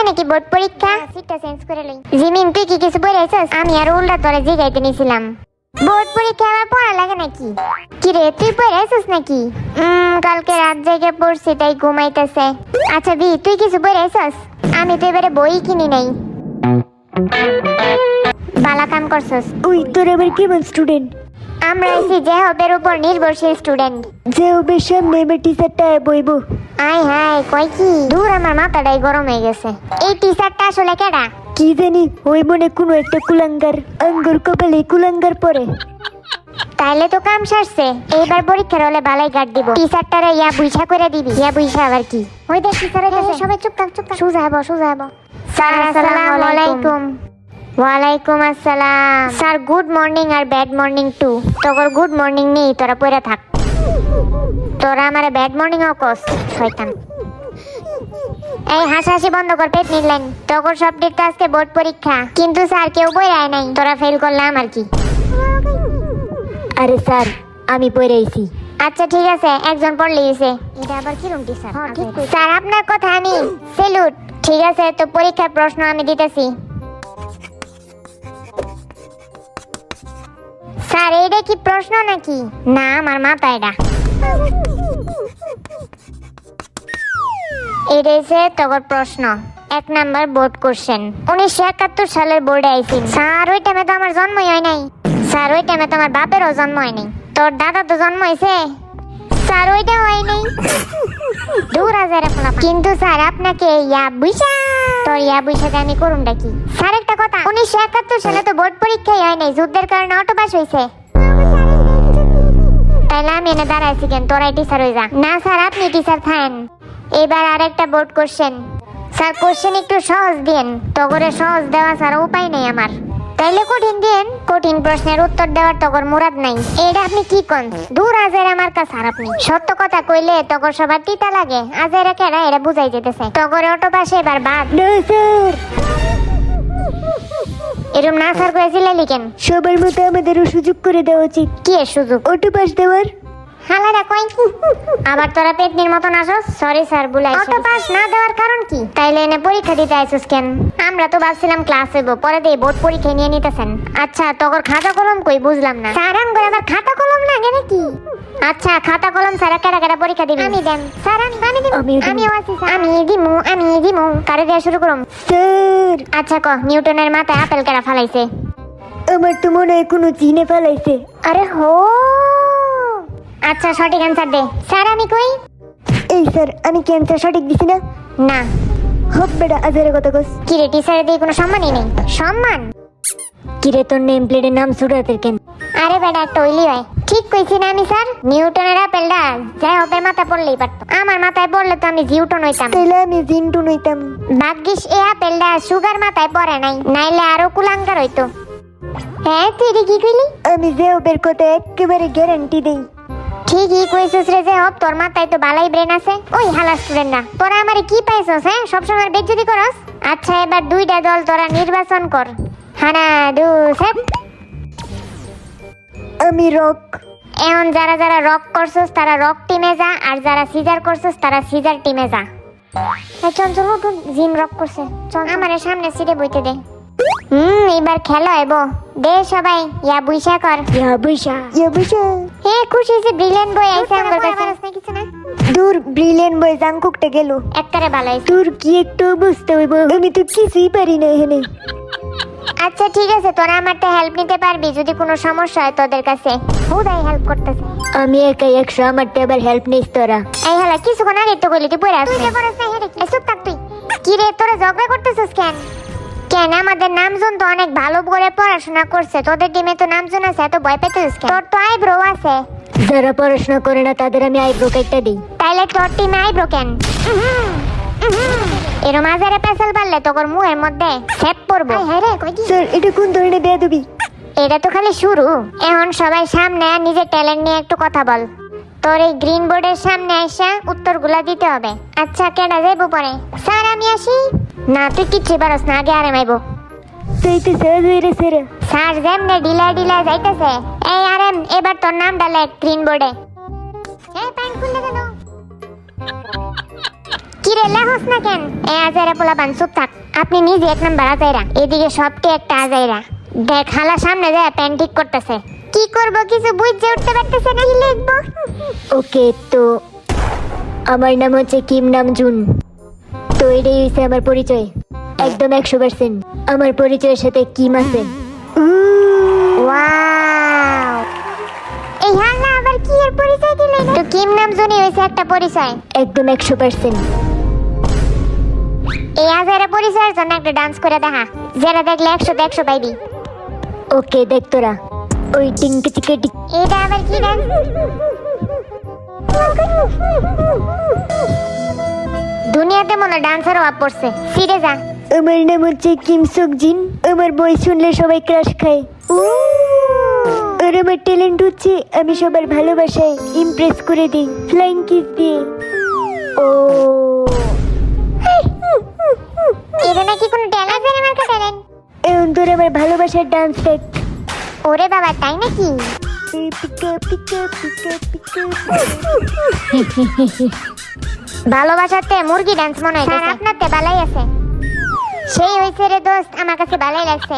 আজকে নাকি বোর্ড পরীক্ষা, সিটটা চেঞ্জ করে লই। জিমিন তুই কি কিছু পড়াইছস? আমি আর উল্টা তোরে জিগাইতে নিছিলাম। বোর্ড পরীক্ষা আবার পড়া লাগে নাকি? কি রে তুই পড়াইছস নাকি? কালকে রাত জেগে পড়ছি তাই ঘুমাইতেছে। আচ্ছা দি তুই কিছু পড়াইছস? আমি তো এবারে বই কিনি নাই। বালা কাম করছস। ওই তোর আবার কেমন স্টুডেন্ট? আমরা এসি যে হবের উপর নির্ভরশীল স্টুডেন্ট। যে হবে সামনে এবার টিচারটা বইব। আয় হায় কই কি দূর, আমার মাথাটাই গরম হয়ে গেছে। এই টিচারটা আসলে কেডা? কি জানি, ওই মনে কোনো একটা কুলাঙ্গার, আঙ্গুর কপালে কুলাঙ্গার পরে। তাইলে তো কাম সারছে। এইবার পরীক্ষার হলে বালাই গার্ড দিব। টিচারটারে ইয়া বুইছা করে দিবি। ইয়া বুইছা আবার কি? ওই দেখ টিচার এসে। সবাই চুপ থাক চুপ থাক। সুজা হবো সুজা হবো। স্যার আসসালামু আলাইকুম। ওয়ালাইকুম আসসালাম। স্যার গুড মর্নিং আর ব্যাড মর্নিং টু। তোর গুড মর্নিং নেই, তোরা পড়ে থাক। তোরা আমারে ব্যাড মর্নিং ও কস শয়তান। এই হাসাহাসি বন্ধ কর, পেট নিলেন। তোর সবটির তো আজকে বোর্ড পরীক্ষা, কিন্তু স্যার কেউ বই রায় নাই। তোরা ফেল করলাম আর কি। আরে স্যার আমি পড়ে আইছি। আচ্ছা ঠিক আছে, একজন পড়লেই হইছে। এটা আবার কি রুম টিচার? স্যার আপনার কথা আমি স্যালুট। ঠিক আছে, তো পরীক্ষার প্রশ্ন আমি দিতেছি। স্যার এইটা কি প্রশ্ন নাকি? না আমার মাথা এটা। এটা হচ্ছে তোর প্রশ্ন। 1 নাম্বার বোর্ড কোশ্চেন। 1971 সালের বোর্ডে আইছি। স্যার ওই টাইমে তো আমার জন্মই হয় নাই। স্যার ওই টাইমে তো আমার বাপেরও জন্ম হয় নাই। তোর দাদা তো জন্ম হয়েছে। স্যার ওইটা হয় নাই। দূর হাজারে ফলাফল। কিন্তু স্যার আপনাকে ইয়া বুইসা, তোর ইয়া বুইসাতে আমি করুমটা কি? স্যার একটা কথা, 1971 সালে তো বোর্ড পরীক্ষাই হয় নাই, যুদ্ধের কারণে অটো পাস হয়েছে। তাইলে আমি এনে দাঁড়াইছি কেন? তোরাই টিচার হয়ে যা। না স্যার আপনি টিচার থাকেন। এবার আরেকটা বোর্ড কোশ্চেন। স্যার কোশ্চেন একটু সহজ দিন। তগরে সহজ দেওয়া স্যার উপায় নেই আমার। তাইলে কঠিন দিন। কঠিন প্রশ্নের উত্তর দেওয়ার তগর মুরাদ নাই। এটা আপনি কি কোন? দূর আজের আমার কাছে। আর আপনি সত্য কথা কইলে তগর সবার তিতা লাগে। আজেরা কেডা এটা বুঝাই যেতেছে। তগরে অটো পাশে এবার বাদ। না স্যার, এরম না স্যার কইছিলেন কেন? সবার মতো আমাদেরও সুযোগ করে দেওয়া উচিত। কি এর সুযোগ? অটো পাস দেওয়ার। হালারা কই? আবার তোরা পেটনির মতন আসস? সরি স্যার বুলাই। অটো পাস না দেওয়ার কারণ কি? তাইলে এনে পরীক্ষা দিতে আইছস কেন? আমরা তো ভাবছিলাম ক্লাস হইব, পরে দিয়ে বোর্ড পরীক্ষা নিয়ে নিতেছেন। আচ্ছা তোর খাতা কলম কই? বুঝলাম না। স্যার আমগো আবার খাতা কলম লাগে নাকি? আচ্ছা খাতা কলম স্যার কেডা কেডা পরীক্ষা দিবেন? আমি দেন স্যার। আমি দিব। আমিও আছি স্যার। আমি দিমু। কারে দেয়া শুরু করুম? স্যার আচ্ছা ক নিউটনের মাথায় আপেল কেডা ফালাইছে? আমার তো মনে হয় কোনো চিনে ফেলাইছে। আরে হো, আচ্ছা সঠিক অ্যানসার দে। স্যার আমি কই? এই স্যার আমি কি অ্যান্সার সঠিক দিছি না? না। হব বেটা আজারে কথা কস। কি রে টিচারের দিয়ে কোনো সম্মানই নেই? সম্মান? কিরে তোর নেম প্লেটের নাম সুরাতের কেন? আরে বেটা একটা ওইলি হয়। ঠিক কইছি না আমি স্যার? নিউটনের আপেলটা যাই হবে মাথায় পড়লেই পারতো। আমার মাথায় পড়লে তো আমি জিউটন হইতাম। তাইলে আমি জিন্টু নইতাম। ভাগ্যিস এই আপেলটা সুগার মাথায় পড়ে নাই, নাইলে আরো কুলাঙ্গার হইতো। হ্যাঁ তুই এটা কি কইলি? আমি যে ওবের কথা একেবারে গ্যারান্টি দেই। ঠিকই কইছিস রে, যে হব তোর মাথায় তো বালাই ব্রেন আছে। ওই হালা স্টুডেন্টরা তোরা আমারে কি পাইছস? হ্যাঁ সবসময় বেজ্জতি করস। আচ্ছা এবার দুইটা দল তোরা নির্বাচন কর। হানা দু সেট। আমি রক। এখন যারা যারা রক করছস তারা রক টিমে যা, আর যারা সিজার করছস তারা সিজার টিমে যা। চল চল উঠুন, জিম রক করছে। চল আমারে সামনে সিটে বইতে দে। এবার খেলা হইব। দে সবাই ইয়া বুইসা কর। ইয়া বৈশা। হে খুশি যে ব্রিলিয়ান্ট বই আইছে আমার কাছে। কিছু না দূর ব্রিলিয়ান্ট বয় জাংকুকটা গেল। একবারে বালাই। তোর কি একটু বুঝতে হইব? আমি তো কিছুই পারি না এখানে। আচ্ছা ঠিক আছে, তোরা আমারটা হেল্প নিতে পারবি যদি কোনো সমস্যা হয় তোদের কাছে। হুদাই হেল্প করতেছে। আমি একাই 100, আমারটা আবার হেল্প নিস তোরা। এই হালা কিছুক্ষণ আগে তো কইলি তুই পড়ে আসছিস। তুই যে পড়াস না হেরে কি? চুপ থাক তুই। কি রে তোরা ঝগড়া করতেছিস কেন? কেন আমাদের নামজন তো অনেক ভালো করে পড়াশোনা করছে, তোদের টিমে তো নামজন আছে, এত ভয় পেতেছিস কেন? তোর তো আইব্রো আছে। যারা পড়াশোনা করে না তাদের আমি আইব্রো কাটটা দিই। তাইলে তোর টিমে আইব্রো কেন? এরম আজারে পেছাল পারলে তোর মুখের মধ্যে সেপ পড়বো। হ্যাঁ রে কই কি? স্যার এটা কোন ধরনের বেয়াদবি? এটা তো খালি শুরু। এখন সবাই সামনে আর নিজের ট্যালেন্ট নিয়ে একটু কথা বল। তোর এই গ্রিন বোর্ডের সামনে এসে উত্তরগুলা দিতে হবে। আচ্ছা কেডা যাইবো পরে? স্যার আমি আসি। না তুই কিচ্ছু পারস না, আগে আরে মাইবো। সেইতে স্যার হইরে স্যার। স্যার যেমনে ডিলা যাইতেছে। এই আরেম এবার তোর নামটা লেখ গ্রিন বোর্ডে। এই প্যান্ট খুলে কেন? কি কি রে লেহস না কেন? এ আজাইরা পোলা বান চুপ থাক। আপনি নিজে এক নাম্বার আজাইরা, এদিকে সবটি একটা আজাইরা। দেখ হালা সামনে যায় প্যান ঠিক করতেছে। কি করব কিছু বুঝে উঠতে পারতেছে না, কি লিখবো? ওকে, তো আমার নাম হচ্ছে কিম নামজুন। তো এটাই হচ্ছে আমার পরিচয়, একদম 100%। আমার পরিচয়ের সাথে কিম আছে। ওয়াও, এই হালা আবার কি এর পরিচয় দিলে? তো কিম নামজুনই হইছে একটা পরিচয়, একদম 100%। এই আজাইরা পরিচয়ের জন্য একটা ডান্স করে দেখা, যারা দেখলে 100 পাইবি। ওকে, দেখ তোরা ওই টিঙ্কে চিকে টিক। এটা আবার কি ডান্স? দুনিয়াতে মনে ডান্সার অভাব পড়ছে, ফিরে যা। আমার নাম হচ্ছে কিম সকজিন। আমার বই শুনলে সবাই ক্রাশ খায়। আর আমার ট্যালেন্ট হচ্ছে আমি সবার ভালোবাসায় ইমপ্রেস করে দিই ফ্লাইং কিস দিয়ে। ও এটা নাকি কোন ট্যালেন্ট? আমার কাছে ট্যালেন্ট। এখন তোর আমার ভালোবাসার ডান্স দেখ। ওরে বাবা, তাই নাকি? পিকা পিকা পিকা পিকা। ভালোবাসাতে মুরগি ডান্স মনে হয়। স্যার আপনারতে বালাই আছে। সেই হইছে রে দোস্ত, আমার কাছে বালাই লাগছে।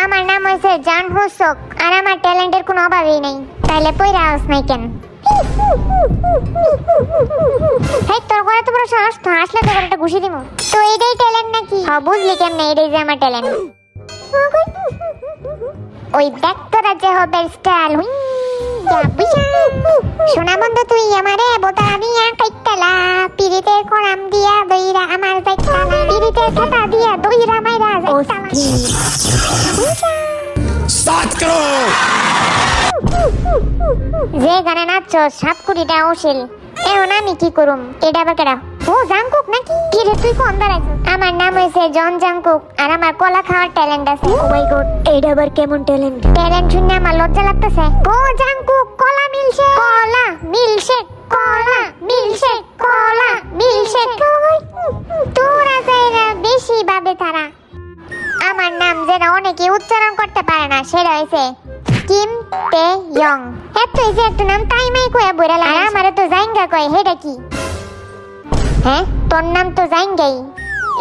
আমার নাম হইছে জান হোসক, আর আমার ট্যালেন্টের কোনো অভাবই নেই। তাইলে পয়রা আস নাই কেন? হেই, তোর ঘরে তো বড় সাহস, তো আসলে তোর একটা ঘুষি দিমু। তো এইটাই ট্যালেন্ট নাকি? হ্যাঁ, বুঝলি কেমনে এটাই যে আমার ট্যালেন্ট। ওই দেখ তোরা যে হবে স্টাইল। শোনা বন্ধু, তুই আমারে বোতা দিয়া কাইতালা, পিরিতে কোরাম দিয়া দইরা আমার যাইতালা, পিরিতে খেতা দিয়া দইরা মাইরা যাইতালা। स्टार्ट करो। যে গানে নাচছো 7 কোটিটা অশীল। এখন আমি কি করুম? এটা আবার কেডা? ও জাংকুক নাকি? কি রে তুই কোন দাঁড়াইছিস? আমার নাম হইছে জন জাংকুক, আর আমার কলা খাওয়ার ট্যালেন্ট আছে। ও মাই গড, এইটা আবার কেমন ট্যালেন্ট? ট্যালেন্ট শুনে আমার লজ্জা লাগতেছে। ও জাংকুক, কলা মিলছে, কলা মিলছে, কলা মিলছে, কলা মিলছে। তোরা যাইরা বেশি ভাবে তারা। আমার নাম যেটা অনেকে উচ্চারণ করতে পারে না, সেটা হইছে কিম তে ইয়ং। এত যে একটা নাম টাইমাই কইয়া বইরা লাগে। আমারে তো জাইঙ্গা কয়, হেডা কি? হ্যাঁ, তোর নাম তো জাইঙ্গাই।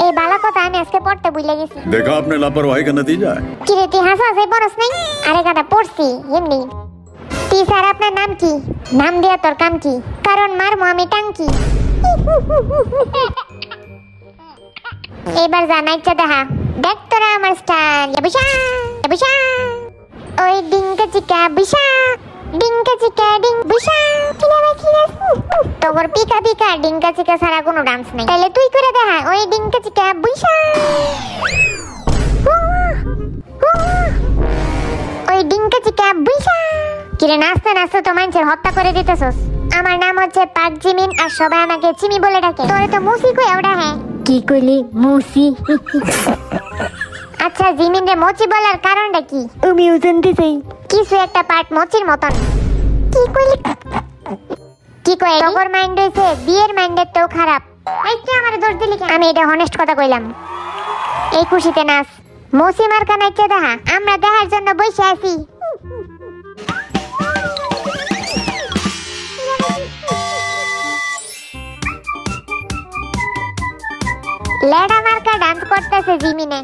এই বালা কথা আমি আজকে পড়তে ভুলে গেছি। देखा आपने लापरवाही का नतीजा है। কি রে তুই হাসা হাসাই পড়স নাই? আরে গাদা পড়ছি এমনি। তুই স্যার আপনার নাম কি? নাম দিয়া তোর কাম কি? কারণ মারমু আমি টাঙ্কি। এবার জানাইচ্ছা দেখা, দেখ তোরা আমার স্টাইল। বুঝা বুঝা, ওই ডিঙ্কা চিকা বুঝা, ডিঙ্কা চিকা ডিং বুঝা। তোর পিকা পিকা ডিঙ্কা চিকা ছাড়া কোনো ডান্স নাই। তাহলে তুই করে দেখা, ওই ডিঙ্কা চিকা বুঝা, ওই ডিঙ্কা চিকা বুঝা। কিরে নাচতে নাচতে তো মানুষের হত্যা করে দিতেছস। আমার নাম হচ্ছে পাক জিমিন, আর সবাই আমাকে চিমি বলে ডাকে। তোরে তো মুসি কই ওটা? হ্যাঁ, কি কইলি? মুসি? আচ্ছা জিমিন রে মোচি বলার কারণটা কি? আমিও জানতে চাই। কিছু একটা পার্ট মোচির মতন। কি কইলি? কি কই? টগর মাইন্ড হইছে বিয়ের মাইন্ডের তো খারাপ। এই তুই আমারে দোষ দিলি কেন? আমি এটা হনেস্ট কথা কইলাম। এই খুশিতে নাচ। মোচি মার্কা নাচছে দেখা, আমরা দেখার জন্য বসে আছি। লেডা মার্কা ডান্স করতেছে জিমিনে।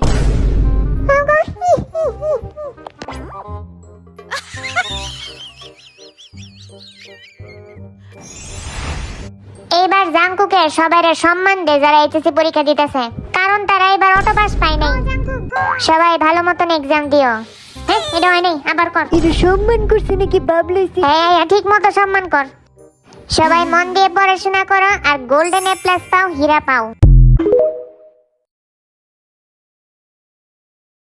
এইবার জাংকুকে সবাইরে সম্মান দে যারা এইচএসসি পরীক্ষা দিতেছে, কারণ তারা এবার অটো পাস পায় নাই। সবাই ভালো মতন এক্সাম দিও। হ্যাঁ, এটা হয় নাই, আবার কর। এটা সম্মান করছে নাকি বাবলাইছি? হ্যাঁ, ঠিক মতো সম্মান কর। সবাই মন দিয়ে পড়াশোনা করো, আর গোল্ডেন এ প্লাস পাও, হীরা পাও।